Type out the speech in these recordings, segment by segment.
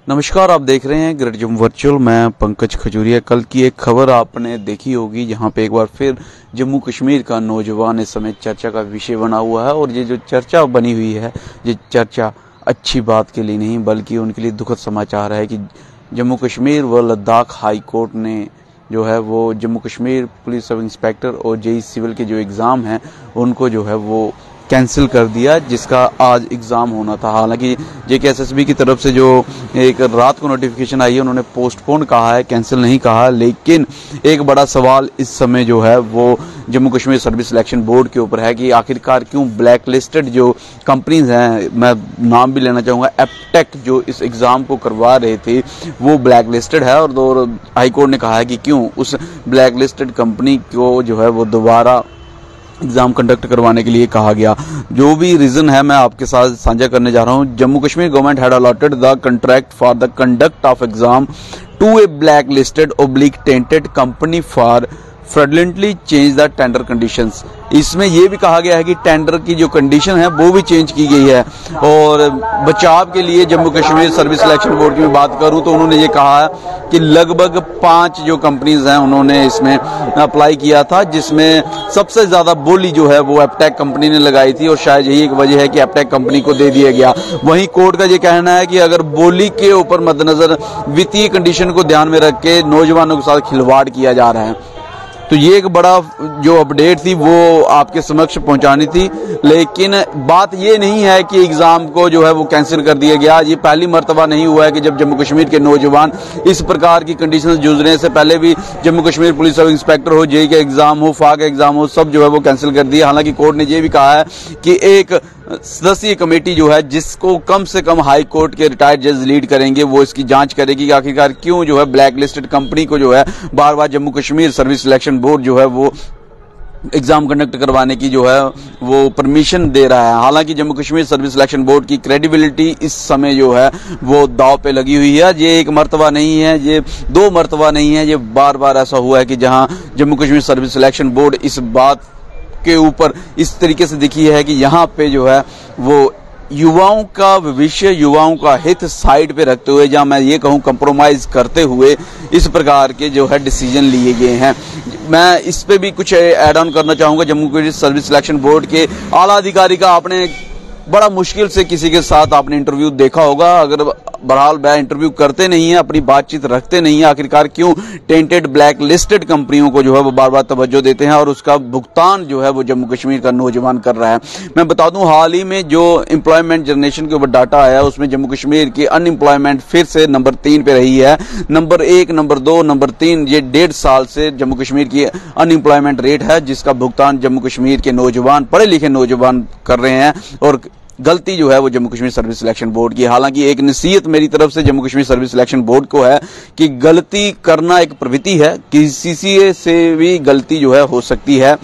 नमस्कार, आप देख रहे हैं ग्रेट जम्मू वर्चुअल। मैं पंकज खजूरिया। कल की एक खबर आपने देखी होगी जहां पे एक बार फिर जम्मू कश्मीर का नौजवान इस समय चर्चा का विषय बना हुआ है। और ये जो चर्चा बनी हुई है, ये चर्चा अच्छी बात के लिए नहीं बल्कि उनके लिए दुखद समाचार है कि जम्मू कश्मीर व लद्दाख हाई कोर्ट ने जो है वो Jammu Kashmir police sub inspector और जेई सिविल के जो एग्ज़ाम हैं उनको जो है वो कैंसिल कर दिया, जिसका आज एग्ज़ाम होना था। हालांकि JKSSB की तरफ से जो एक रात को नोटिफिकेशन आई है उन्होंने पोस्टपोन कहा है, कैंसिल नहीं कहा। लेकिन एक बड़ा सवाल इस समय जो है वो Jammu Kashmir service selection board के ऊपर है कि आखिरकार क्यों ब्लैक लिस्टेड जो कंपनीज हैं, मैं नाम भी लेना चाहूँगा, एपटेक जो इस एग्ज़ाम को करवा रहे थे वो ब्लैक लिस्टेड है। और हाई कोर्ट ने कहा है कि क्यों उस ब्लैक लिस्टेड कंपनी को जो है वो दोबारा एग्जाम कंडक्ट करवाने के लिए कहा गया। जो भी रीजन है मैं आपके साथ साझा करने जा रहा हूं। Jammu Kashmir government had allotted the contract for the conduct of exam to a black listed oblique tainted company for fraudulently change the tender conditions. इसमें यह भी कहा गया है कि टेंडर की जो कंडीशन है वो भी चेंज की गई है। और बचाव के लिए Jammu Kashmir service selection board की बात करूं तो उन्होंने ये कहा है कि लगभग 5 जो कंपनीज हैं उन्होंने इसमें अप्लाई किया था, जिसमें सबसे ज्यादा बोली जो है वो एपटेक कंपनी ने लगाई थी। और शायद यही एक वजह है कि एपटेक कंपनी को दे दिया गया। वहीं कोर्ट का ये कहना है कि अगर बोली के ऊपर मद्देनजर वित्तीय कंडीशन को ध्यान में रख के नौजवानों के साथ खिलवाड़ किया जा रहा है। तो ये एक बड़ा जो अपडेट थी वो आपके समक्ष पहुंचानी थी। लेकिन बात ये नहीं है कि एग्जाम को जो है वो कैंसिल कर दिया गया। ये पहली मर्तबा नहीं हुआ है कि जब जम्मू कश्मीर के नौजवान इस प्रकार की कंडीशन जूझ रहे हैं। से पहले भी Jammu Kashmir police sub inspector हो, जेई का एग्जाम हो, फा का एग्जाम हो, सब जो है वो कैंसिल कर दिया। हालांकि कोर्ट ने ये भी कहा है कि एक सदस्यीय कमेटी जो है जिसको कम से कम हाई कोर्ट के रिटायर्ड जज लीड करेंगे, वो इसकी जांच करेगी कि आखिरकार क्यों जो है ब्लैक लिस्टेड कंपनी को जो है बार बार Jammu Kashmir service selection board जो है वो एग्जाम कंडक्ट करवाने की जो है वो परमिशन दे रहा है। हालांकि Jammu Kashmir service selection board की क्रेडिबिलिटी इस समय जो है वो दांव पे लगी हुई है। ये एक मर्तबा नहीं है, ये 2 मर्तबा नहीं है, ये बार बार ऐसा हुआ है कि जहां Jammu Kashmir service selection board इस बात के ऊपर इस तरीके से दिखी है कि यहाँ पे जो है वो युवाओं का भविष्य, युवाओं का हित साइड पे रखते हुए, जहां मैं ये कहूं कंप्रोमाइज करते हुए इस प्रकार के जो है डिसीजन लिए गए हैं। मैं इस पे भी कुछ ऐड ऑन करना चाहूंगा। Jammu Kashmir service selection board के आला अधिकारी का आपने बड़ा मुश्किल से किसी के साथ आपने इंटरव्यू देखा होगा। अगर बहरहाल वह इंटरव्यू करते नहीं है, अपनी बातचीत रखते नहीं है, आखिरकार क्यों टेंटेड ब्लैक लिस्टेड कंपनियों को जो है वो बार बार तवज्जो देते हैं और उसका भुगतान जो है वो जम्मू कश्मीर का नौजवान कर रहा है। मैं बता दूं, हाल ही में जो एम्प्लॉयमेंट जनरेशन के ऊपर डाटा आया उसमें जम्मू कश्मीर की अनएम्प्लॉयमेंट फिर से नंबर 3 पे रही है। नंबर 1, नंबर 2, नंबर 3 ये 1.5 साल से जम्मू कश्मीर की अनएम्प्लॉयमेंट रेट है, जिसका भुगतान जम्मू कश्मीर के नौजवान, पढ़े लिखे नौजवान कर रहे हैं। और गलती जो है वो Jammu Kashmir service selection board की। हालांकि एक नसीहत मेरी तरफ से Jammu Kashmir service selection board को है कि गलती करना एक प्रवृत्ति है, किसी से भी गलती जो है हो सकती है,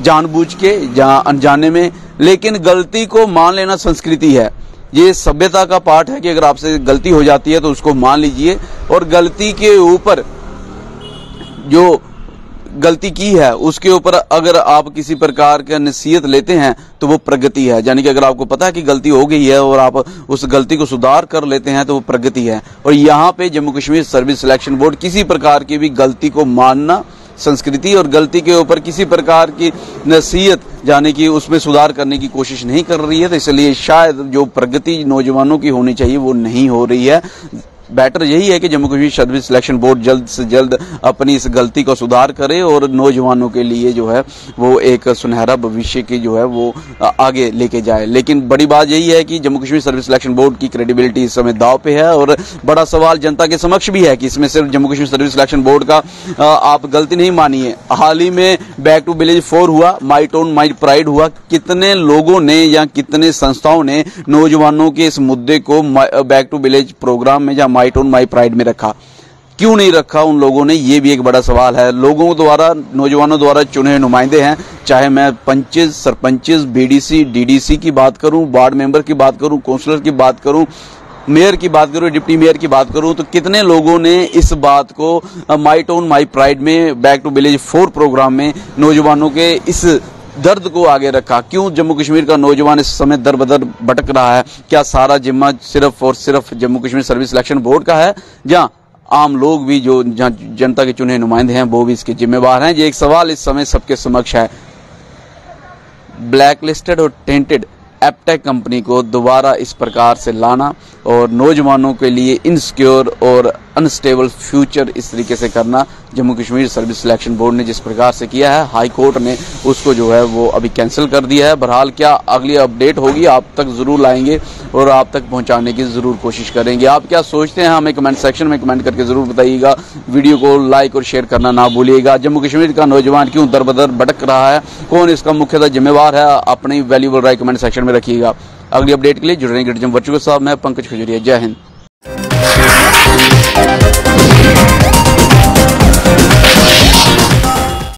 जानबूझ के या अनजाने में, लेकिन गलती को मान लेना संस्कृति है। ये सभ्यता का पार्ट है कि अगर आपसे गलती हो जाती है तो उसको मान लीजिए और गलती के ऊपर जो गलती की है उसके ऊपर अगर आप किसी प्रकार का नसीहत लेते हैं तो वो प्रगति है। यानी कि अगर आपको पता है कि गलती हो गई है और आप उस गलती को सुधार कर लेते हैं तो वो प्रगति है। और यहाँ पे Jammu Kashmir service selection board किसी प्रकार की भी गलती को मानना संस्कृति और गलती के ऊपर किसी प्रकार की नसीहत जाने की उसमें सुधार करने की कोशिश नहीं कर रही है। तो इसलिए शायद जो प्रगति नौजवानों की होनी चाहिए वो नहीं हो रही है। बेटर यही है कि Jammu Kashmir service selection board जल्द से जल्द अपनी इस गलती को सुधार करे और नौजवानों के लिए जो है वो एक सुनहरा भविष्य की जो है वो आगे लेके जाए। लेकिन बड़ी बात यही है कि Jammu Kashmir service selection board की क्रेडिबिलिटी इस समय दांव पे है। और बड़ा सवाल जनता के समक्ष भी है कि इसमें सिर्फ Jammu Kashmir service selection board का आप गलती नहीं मानिए। हाल ही में बैक टू विलेज 4 हुआ, माई टाउन माई प्राइड हुआ। कितने लोगों ने या कितने संस्थाओं ने नौजवानों के इस मुद्दे को बैक टू विलेज प्रोग्राम में या माई टाउन माई प्राइड में रखा? क्यों नहीं रखा उन लोगों ने? ये भी एक बड़ा सवाल है। लोगों द्वारा, नौजवानों द्वारा चुने हुए नुमाइंदे हैं, चाहे मैं पंचेस, सरपंचेस, BDC, DDC की बात करूं, वार्ड मेंबर की बात करूं, काउंसलर की बात करूं, मेयर की बात करूं, डिप्टी मेयर की बात करूं, तो कितने लोगों ने इस बात को माई टाउन माई प्राइड में बैक टू विलेज 4 प्रोग्राम में नौजवानों के इस दर्द को आगे रखा। क्यों जम्मू कश्मीर का नौजवान इस समय दर बदर भटक रहा है? क्या सारा जिम्मा सिर्फ और सिर्फ Jammu Kashmir service selection board का है, जहां आम लोग भी जो जनता के चुने नुमाइंदे हैं वो भी इसके जिम्मेवार हैं? ये एक सवाल इस समय सबके समक्ष है। ब्लैक लिस्टेड और टेंटेड एपटेक कंपनी को दोबारा इस प्रकार से लाना और नौजवानों के लिए इनसिक्योर और अनस्टेबल फ्यूचर इस तरीके से करना, Jammu Kashmir service selection board ने जिस प्रकार से किया है, हाई कोर्ट ने उसको जो है वो अभी कैंसिल कर दिया है। बहरहाल क्या अगली अपडेट होगी आप तक जरूर लाएंगे और आप तक पहुंचाने की जरूर कोशिश करेंगे। आप क्या सोचते हैं हमें कमेंट सेक्शन में कमेंट करके जरूर बताइएगा। वीडियो को लाइक और शेयर करना ना भूलिएगा। जम्मू कश्मीर का नौजवान क्यों दर बदर भटक रहा है, कौन इसका मुख्यतः जिम्मेवार है, अपनी वैल्यूबल राय कमेंट सेक्शन में रखिएगा। अगली अपडेट के लिए जुड़ रहे हैं ग्रेट वर्चुअल साहब। मैं पंकज खजूरिया। जय हिंद।